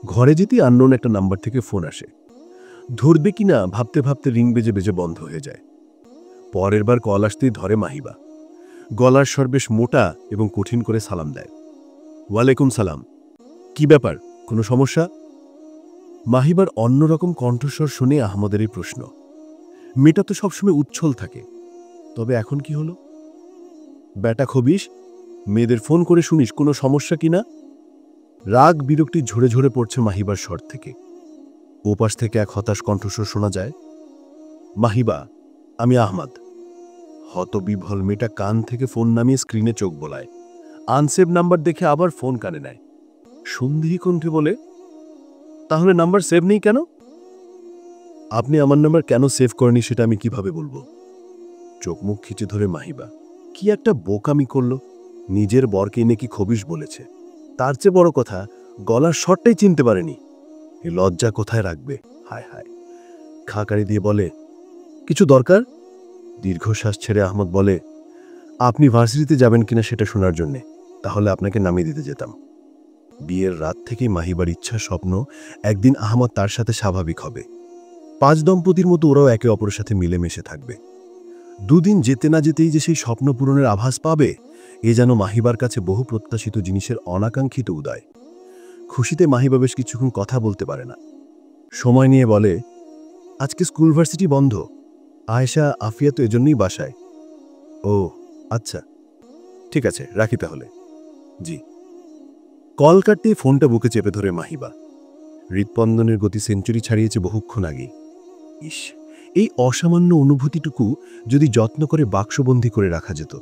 ঘরে যেতেই আননোন একটা নাম্বার থেকে ফোন আসে। ধরবে কিনা ভাবতে ভাবতে রিং বেজে বেজে বন্ধ হয়ে যায়। পরের বার কল আসতেই ধরে মাহিবা। গলার স্বর বেশ মোটা এবং কঠিন করে সালাম দেয়। ওয়ালাইকুম সালাম। কি ব্যাপার, কোনো সমস্যা? মাহিবার অন্যরকম কণ্ঠস্বর শুনে আহমদেরই প্রশ্ন। মেয়েটা তো সবসময় উচ্ছল থাকে, তবে এখন কি হলো? ব্যাটা খবিস, মেয়েদের ফোন করে শুনিস কোনো সমস্যা কিনা? রাগ বিরক্তি ঝরে ঝরে পড়ছে মাহিবার স্বর থেকে। ওপাশ থেকে এক হতাশ কণ্ঠস্বর শোনা যায়, মাহিবা, আমি আহমদ। হতবিহ্বল মেয়েটা কান থেকে ফোন নামিয়ে স্ক্রিনে চোখ বোলায়। আনসেভ নাম্বার দেখে আবার ফোন কানে নেয়। সন্দেহী কণ্ঠে বলে, তাহলে নাম্বার সেভ নেই কেন? আপনি আমার নাম্বার কেন সেভ করেনি সেটা আমি কিভাবে বলবো? চোখ মুখ খিচে ধরে মাহিবা। কি একটা বোকামি করল, নিজের বরকে নাকি খবিশ বলেছে। তার চেয়ে বড় কথা, গলার স্বরটাই চিনতে পারেনি। এই লজ্জা কোথায় রাখবে? হায় হায়। খাকারি দিয়ে বলে, কিছু দরকার? দীর্ঘশ্বাস ছেড়ে আহমদ বলে, আপনি ভার্সিটিতে যাবেন কিনা সেটা শোনার জন্যে, তাহলে আপনাকে নামিয়ে দিতে যেতাম। বিয়ের রাত থেকেই মাহিবার ইচ্ছা স্বপ্ন একদিন আহমদ তার সাথে স্বাভাবিক হবে। 5 দম্পতির মতো ওরাও একে অপরের সাথে মিলেমিশে থাকবে। দুদিন যেতে না যেতেই যে সেই স্বপ্ন পূরণের আভাস পাবে, এ যেন মাহিবার কাছে বহু প্রত্যাশিত জিনিসের অনাকাঙ্ক্ষিত উদয়। খুশিতে মাহিবা বেশ কিছুক্ষণ কথা বলতে পারে না। সময় নিয়ে বলে, আজকে স্কুল ভার্সিটি বন্ধ, আয়েশা আফিয়া তো এজন্যই বাসায়। ও আচ্ছা, ঠিক আছে, রাখি তাহলে। জি। কল কাটতেই ফোনটা বুকে চেপে ধরে মাহিবা। হৃৎপন্দনের গতি সেঞ্চুরি ছাড়িয়েছে বহুক্ষণ আগেই। ইস, এই অসামান্য অনুভূতিটুকু যদি যত্ন করে বাক্সবন্দী করে রাখা যেত,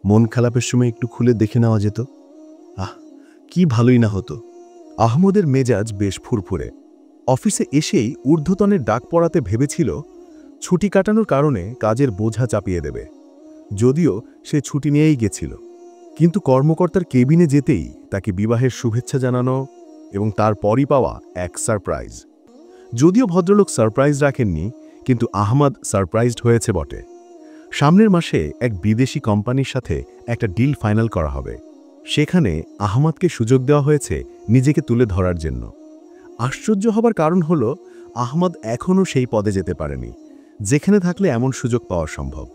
মন খারাপের সময় একটু খুলে দেখে নেওয়া যেত, আহ, কি ভালোই না হতো। আহমদের মেজাজ বেশ ফুরফুরে। অফিসে এসেই ঊর্ধ্বতনের ডাক পড়াতে ভেবেছিল ছুটি কাটানোর কারণে কাজের বোঝা চাপিয়ে দেবে, যদিও সে ছুটি নিয়েই গেছিল। কিন্তু কর্মকর্তার কেবিনে যেতেই তাকে বিবাহের শুভেচ্ছা জানানো এবং তারপরই পাওয়া এক সারপ্রাইজ। যদিও ভদ্রলোক সারপ্রাইজ রাখেননি, কিন্তু আহমদ সারপ্রাইজড হয়েছে বটে। সামনের মাসে এক বিদেশি কোম্পানির সাথে একটা ডিল ফাইনাল করা হবে। সেখানে আহমদকে সুযোগ দেওয়া হয়েছে নিজেকে তুলে ধরার জন্য। আশ্চর্য হবার কারণ হল, আহমদ এখনও সেই পদে যেতে পারেনি যেখানে থাকলে এমন সুযোগ পাওয়া সম্ভব।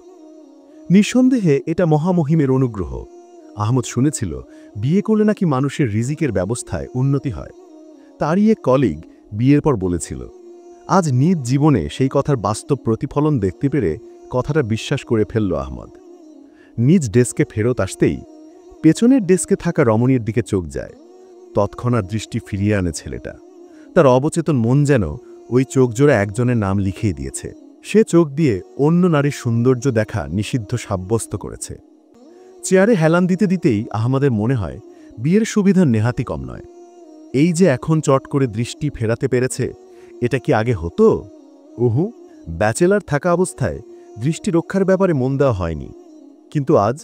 নিঃসন্দেহে এটা মহামহিমের অনুগ্রহ। আহমদ শুনেছিল বিয়ে করলে নাকি মানুষের রিজিকের ব্যবস্থায় উন্নতি হয়। তারই এক কলিগ বিয়ের পর বলেছিল। আজ নিজ জীবনে সেই কথার বাস্তব প্রতিফলন দেখতে পেরে কথাটা বিশ্বাস করে ফেলল আহমদ। নিজ ডেস্কে ফেরত আসতেই পেছনের ডেস্কে থাকা রমণীর দিকে চোখ যায়। তৎক্ষণাৎ দৃষ্টি ফিরিয়ে আনে ছেলেটা। তার অবচেতন মন যেন ওই চোখজোড়া একজনের নাম লিখিয়ে দিয়েছে। সে চোখ দিয়ে অন্য নারীর সৌন্দর্য দেখা নিষিদ্ধ সাব্যস্ত করেছে। চেয়ারে হেলান দিতে দিতেই আহমদের মনে হয় বিয়ের সুবিধা নেহাতি কম নয়। এই যে এখন চট করে দৃষ্টি ফেরাতে পেরেছে, এটা কি আগে হতো? ওহু, ব্যাচেলার থাকা অবস্থায় দৃষ্টি রক্ষার ব্যাপারে মন দেওয়া হয়নি। কিন্তু আজ,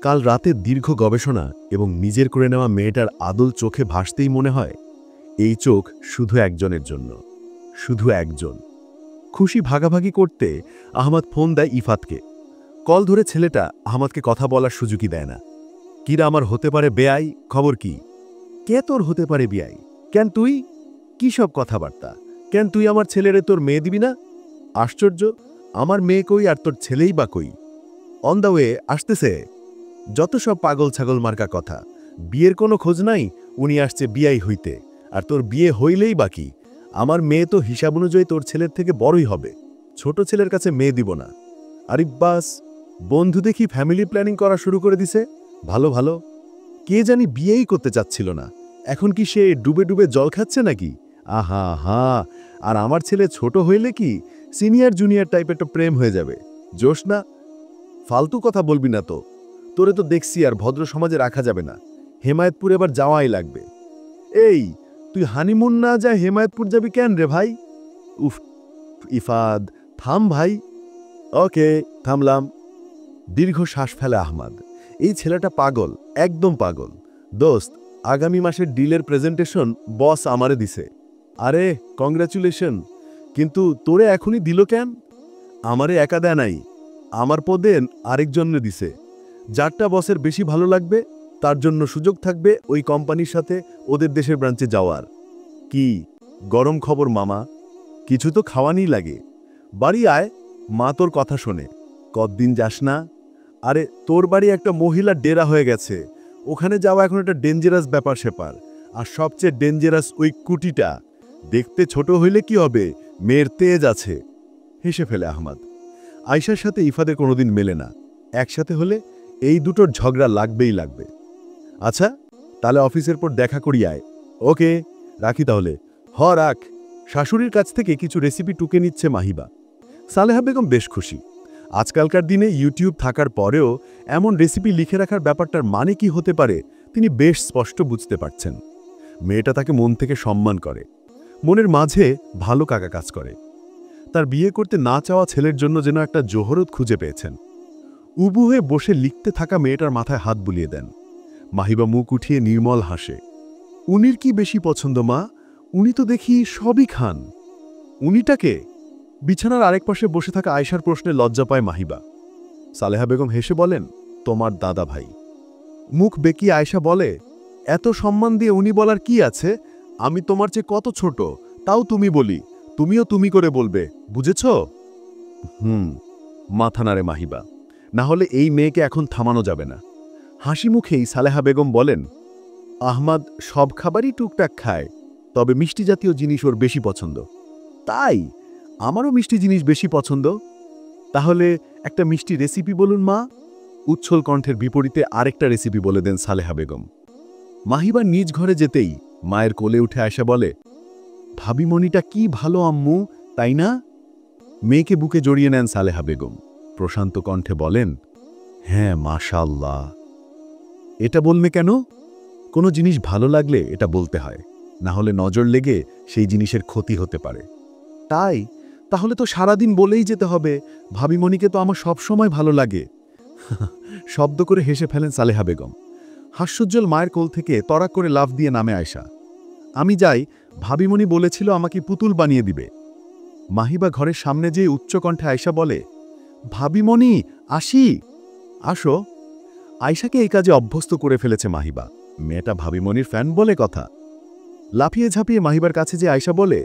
কাল রাতের দীর্ঘ গবেষণা এবং নিজের করে নেওয়া মেয়েটার আদল চোখে ভাসতেই মনে হয় এই চোখ শুধু একজনের জন্য, শুধু একজন, খুশি ভাগাভাগি করতে আহমদ ফোন দেয় ইফাতকে। কল ধরে ছেলেটা আহমদকে কথা বলার সুযোগই দেয় না। কিরা আমার হতে পারে বেআই, খবর কি? কে তোর হতে পারে বেআই? কেন তুই? কি সব কথাবার্তা? কেন তুই আমার ছেলেরে তোর মেয়ে দিবি না? আশ্চর্য, আমার মেয়ে কই আর তোর ছেলেই বা কই? অন দ্য ওয়ে আসতেছে। যত সব পাগল ছাগল মার্কা কথা। বিয়ের কোনো খোঁজ নাই, উনি আসছে বিয়াই হইতে। আর তোর বিয়ে হইলেই বাকি। আমার মেয়ে তো হিসাব অনুযায়ী তোর ছেলের থেকে বড়ই হবে। ছোট ছেলের কাছে মেয়ে দিব না। আরিব্বাস, বন্ধু দেখি ফ্যামিলি প্ল্যানিং করা শুরু করে দিছে। ভালো ভালো, কে জানি বিয়েই করতে চাচ্ছিল না, এখন কি সে ডুবে ডুবে জল খাচ্ছে নাকি? আহা হা, আর আমার ছেলে ছোট হইলে কি সিনিয়র জুনিয়র টাইপ একটা প্রেম হয়ে যাবে। জোশ না, ফালতু কথা বলবি না তো। তোরে তো দেখছি আর ভদ্র সমাজে রাখা যাবে না। হেমায়েতপুর এবার যাওয়াই লাগবে। এই, তুই হানিমুন না যায় হেমায়েতপুর যাবি কেন রে ভাই? উফ, ইফাদ থাম ভাই। ওকে, থামলাম। দীর্ঘ শ্বাস ফেলে আহমদ। এই ছেলেটা পাগল, একদম পাগল। দোস্ত, আগামী মাসের ডিলের প্রেজেন্টেশন বস আমারে দিছে। আরে কংগ্রাচুলেশন, কিন্তু তোরে এখনই দিল কেন? আমারে একা দেয় নাই, আমার পদে আরেকজনে দিছে। যারটা বসের বেশি ভালো লাগবে তার জন্য সুযোগ থাকবে ওই কোম্পানির সাথে ওদের দেশের ব্রাঞ্চে যাওয়ার। কি গরম খবর মামা? কিছু তো খাওয়ানি লাগে। বাড়ি আয়, মা তোর কথা শোনে। কতদিন যাস না? আরে তোর বাড়ি একটা মহিলা ডেরা হয়ে গেছে, ওখানে যাওয়া এখন একটা ডেঞ্জারাস ব্যাপার সেপার। আর সবচেয়ে ডেঞ্জারাস ওই কুটিটা। দেখতে ছোট হইলে কি হবে, মেয়ের তেজ আছে। হেসে ফেলে আহমদ। আয়শার সাথে ইফাদের কোনোদিন মেলে না, একসাথে হলে এই দুটোর ঝগড়া লাগবেই লাগবে। আচ্ছা, তাহলে অফিসের পর দেখা করি আয়। ওকে, রাখি তাহলে। রাখ। শাশুড়ির কাছ থেকে কিছু রেসিপি টুকে নিচ্ছে মাহিবা। সালেহা বেগম বেশ খুশি। আজকালকার দিনে ইউটিউব থাকার পরেও এমন রেসিপি লিখে রাখার ব্যাপারটার মানে কি হতে পারে তিনি বেশ স্পষ্ট বুঝতে পারছেন। মেয়েটা তাকে মন থেকে সম্মান করে, মনের মাঝে ভালো কাকা কাজ করে। তার বিয়ে করতে না চাওয়া ছেলের জন্য যেন একটা জোহরত খুঁজে পেয়েছেন। উবু হয়ে বসে লিখতে থাকা মেয়েটার মাথায় হাত বুলিয়ে দেন। মাহিবা মুখ উঠিয়ে নির্মল হাসে। উনির কি বেশি পছন্দ মা? উনি তো দেখি সবই খান। উনিটাকে? বিছানার আরেক পাশে বসে থাকা আয়শার প্রশ্নে লজ্জা পায় মাহিবা। সালেহা বেগম হেসে বলেন, তোমার দাদা ভাই। মুখ বেঁকিয়ে আয়শা বলে, এত সম্মান দিয়ে উনি বলার কি আছে? আমি তোমার চেয়ে কত ছোট, তাও তুমি বলি। তুমিও তুমি করে বলবে, বুঝেছ? মাথা নাড়ে মাহিবা। না হলে এই মেয়েকে এখন থামানো যাবে না। হাসি মুখেই সালেহা বেগম বলেন, আহমদ সব খাবারই টুকটাক খায়, তবে মিষ্টি জাতীয় জিনিস ওর বেশি পছন্দ। তাই আমারও মিষ্টি জিনিস বেশি পছন্দ। তাহলে একটা মিষ্টি রেসিপি বলুন মা। উচ্ছল কণ্ঠের বিপরীতে আরেকটা রেসিপি বলে দেন সালেহা বেগম। মাহিবা নিজ ঘরে যেতেই মায়ের কোলে উঠে আয়শা বলে, ভাবিমণিটা কি ভালো আম্মু, তাই না? মেয়েকে বুকে জড়িয়ে নেন সালেহা বেগম। প্রশান্ত কণ্ঠে বলেন, হ্যাঁ মাশাআল্লাহ। এটা বলবে কেন? কোনো জিনিস ভালো লাগলে এটা বলতে হয়, না হলে নজর লেগে সেই জিনিসের ক্ষতি হতে পারে। তাই? তাহলে তো সারাদিন বলেই যেতে হবে, ভাবিমণিকে তো আমার সবসময় ভালো লাগে। শব্দ করে হেসে ফেলেন সালেহা বেগম। হাস্যোজ্জ্বল মায়ের কোল থেকে তড়াক করে লাফ দিয়ে নামে আয়শা। আমি যাই, ভাবিমণি বলেছিল আমাকে পুতুল বানিয়ে দিবে। মাহিবা ঘরের সামনে যেয়ে উচ্চকণ্ঠে আয়শা বলে, ভাবিমণি আসি। আসো। আয়শাকে এই কাজে অভ্যস্ত করে ফেলেছে মাহিবা। মেয়েটা ভাবিমণির ফ্যান বলে কথা। লাফিয়ে ঝাঁপিয়ে মাহিবার কাছে যে আয়শা বলে,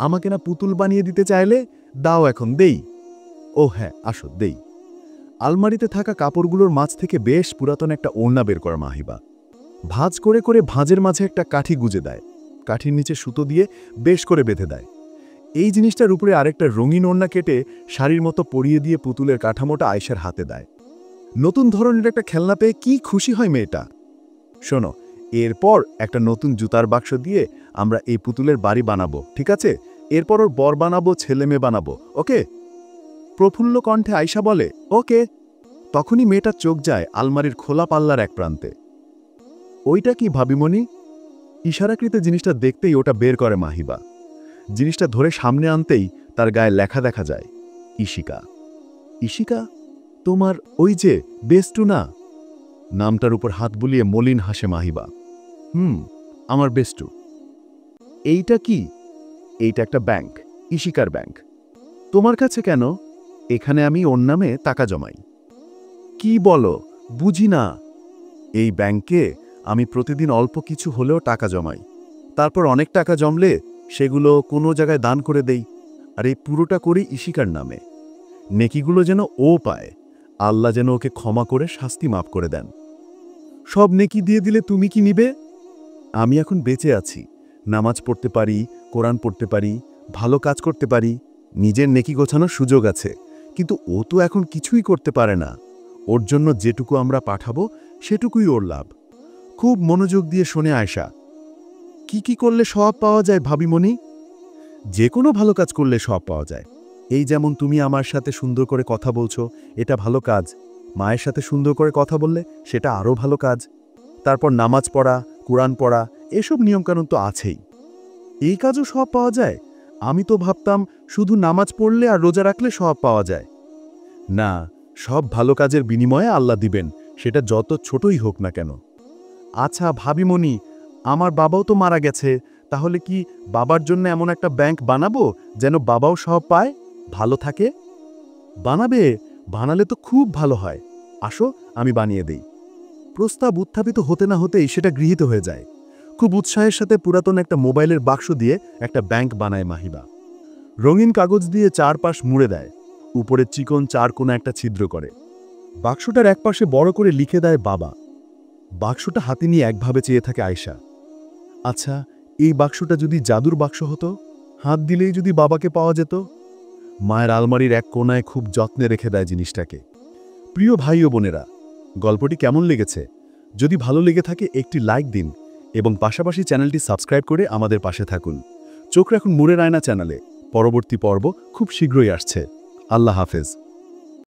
আমাকে না পুতুল বানিয়ে দিতে চাইলে দাও, এখন দেই। ও হ্যাঁ, আসো দেই। আলমারিতে থাকা কাপড়গুলোর মাঝ থেকে বেশ পুরাতন একটা ওড়না বের করা মাহিবা। ভাঁজ করে করে ভাঁজের মাঝে একটা কাঠি গুজে দেয়। কাঠির নিচে সুতো দিয়ে বেশ করে বেঁধে দেয়। এই জিনিসটার উপরে আরেকটা রঙিন ওড়না কেটে শাড়ির মতো পরিয়ে দিয়ে পুতুলের কাঠামোটা আয়শার হাতে দেয়। নতুন ধরনের একটা খেলনা পেয়ে কি খুশি হয় মেয়েটা। শোনো, এরপর একটা নতুন জুতার বাক্স দিয়ে আমরা এই পুতুলের বাড়ি বানাবো, ঠিক আছে? এরপর ওর বর বানাবো, ছেলে মেয়ে বানাবো, ওকে? প্রফুল্ল কণ্ঠে আয়শা বলে, ওকে। তখনই মেয়েটার চোখ যায় আলমারির খোলা পাল্লার এক প্রান্তে। ওইটা কি ভাবিমণি? ইশারাকৃত জিনিসটা দেখতেই ওটা বের করে মাহিবা। জিনিসটা ধরে সামনে আনতেই তার গায়ে লেখা দেখা যায়, ইশিকা। ইশিকা? তোমার ওই যে বেস্টু না? নামটার উপর হাত বুলিয়ে মলিন হাসে মাহিবা। আমার বেস্টু। এইটা কি? এইটা একটা ব্যাংক, ইশিকার ব্যাংক। তোমার কাছে কেন? এখানে আমি ওর নামে টাকা জমাই। কি বলো? বুঝি না। এই ব্যাংকে আমি প্রতিদিন অল্প কিছু হলেও টাকা জমাই, তারপর অনেক টাকা জমলে সেগুলো কোনো জায়গায় দান করে দেই, আর এই পুরোটা করি ইশিকার নামে। নেকিগুলো যেন ও পায়, আল্লাহ যেন ওকে ক্ষমা করে শাস্তি মাফ করে দেন। সব নেকি দিয়ে দিলে তুমি কি নিবে? আমি এখন বেঁচে আছি, নামাজ পড়তে পারি, কোরআন পড়তে পারি, ভালো কাজ করতে পারি, নিজের নেকি গোছানোর সুযোগ আছে, কিন্তু ও তো এখন কিছুই করতে পারে না। ওর জন্য যেটুকু আমরা পাঠাবো সেটুকুই ওর লাভ। খুব মনোযোগ দিয়ে শোনে আয়শা। কি কি করলে সওয়াব পাওয়া যায় ভাবিমণি? যে কোনো ভালো কাজ করলে সওয়াব পাওয়া যায়। এই যেমন তুমি আমার সাথে সুন্দর করে কথা বলছো, এটা ভালো কাজ। মায়ের সাথে সুন্দর করে কথা বললে সেটা আরও ভালো কাজ। তারপর নামাজ পড়া, কোরআন পড়া, এসব নিয়মকানুন তো আছেই। এই কাজও সওয়াব পাওয়া যায়? আমি তো ভাবতাম শুধু নামাজ পড়লে আর রোজা রাখলে সওয়াব পাওয়া যায়। না, সব ভালো কাজের বিনিময়ে আল্লাহ দিবেন, সেটা যত ছোটই হোক না কেন। আচ্ছা ভাবিমণি, আমার বাবাও তো মারা গেছে, তাহলে কি বাবার জন্য এমন একটা ব্যাংক বানাবো যেন বাবাও সব পায়, ভালো থাকে? বানাবে? বানালে তো খুব ভালো হয়। আসো আমি বানিয়ে দেই। প্রস্তাব উত্থাপিত হতে না হতেই সেটা গৃহীত হয়ে যায়। খুব উৎসাহের সাথে পুরাতন একটা মোবাইলের বাক্স দিয়ে একটা ব্যাংক বানায় মাহিবা। রঙিন কাগজ দিয়ে চারপাশ মুড়ে দেয়, উপরে চিকন চার কোণা একটা ছিদ্র করে। বাক্সটার একপাশে বড় করে লিখে দেয় বাবা। বাক্সটা হাতে নিয়ে একভাবে চেয়ে থাকে আয়শা। আচ্ছা, এই বাক্সটা যদি জাদুর বাক্স হতো, হাত দিলেই যদি বাবাকে পাওয়া যেত? মায়ের আলমারির এক কোণায় খুব যত্নে রেখে দেয় জিনিসটাকে। প্রিয় ভাই ও বোনেরা, গল্পটি কেমন লেগেছে? যদি ভালো লেগে থাকে একটি লাইক দিন এবং পাশাপাশি চ্যানেলটি সাবস্ক্রাইব করে আমাদের পাশে থাকুন। চোখ রাখুন মুরের আয়না চ্যানেলে। পরবর্তী পর্ব খুব শীঘ্রই আসছে। আল্লাহ হাফেজ।